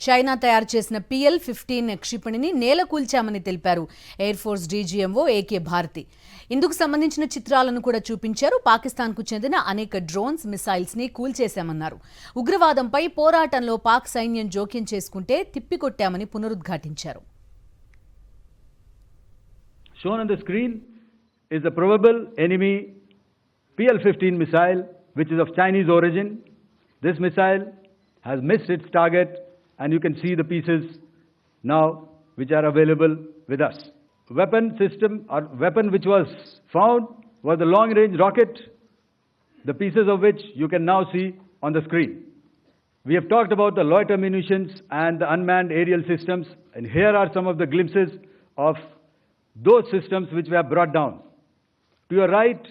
China తయారు చేసిన PL-15 క్షిపణిని నేలకూల్చామని తెలిపారు air force DGMO AK Bharti. ఇందుకు సంబంధించిన చిత్రాలను కూడా చూపించారు. పాకిస్తాన్కు చెందిన అనేక డ్రోన్స్, మిసైల్స్ ని కూల్చేశామన్నారు. ఉగ్రవాదంపై పోరాటంలో పాక్ సైన్యం జోక్యం చేసుకుంటే తిప్పికొట్టామని పునరుద్ఘాటించారు. Shown on the screen is the probable enemy PL-15 missile, which is of Chinese origin. This missile has missed its target, and you can see the pieces now which are available with us. Weapon system or weapon which was found was the long-range rocket, the pieces of which you can now see on the screen. We have talked about the loiter munitions and the unmanned aerial systems, and here are some of the glimpses of those systems which we have brought down. To your right,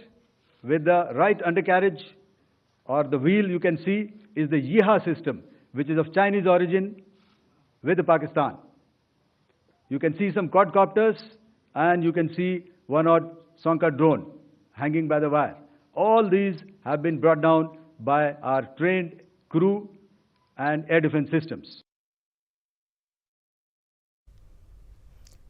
with the right undercarriage or the wheel, you can see is the Yeeha system, which is of Chinese origin with Pakistan. You can see some quadcopters and you can see one odd Sonka drone hanging by the wire. All these have been brought down by our trained crew and air defense systems.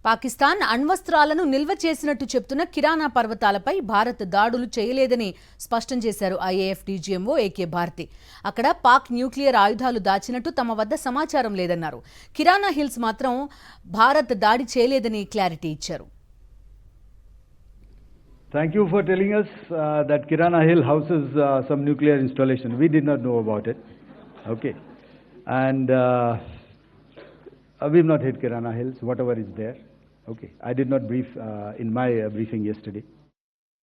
Pakistan అణ్వస్త్రాలను నిల్వ చేసినట్టు చెప్తున్న కిరానా పర్వతాలపై భారత్ దాడులు చేయలేదని స్పష్టం చేశారు IAF DGMO AK Bharati. అక్కడ Pak nuclear ఆయుధాలు దాచినట్టు తమ వద్ద సమాచారం లేదన్నారు. కిరానా హిల్స్ మాత్రం భారత్ దాడి చేయలేదని క్లారిటీ ఇచ్చారు. Thank you for telling us that Kirana Hill houses some nuclear installation. We did not know about it. Okay. And we've not hit Kirana Hills, whatever is there. Okay. I did not brief in my briefing yesterday.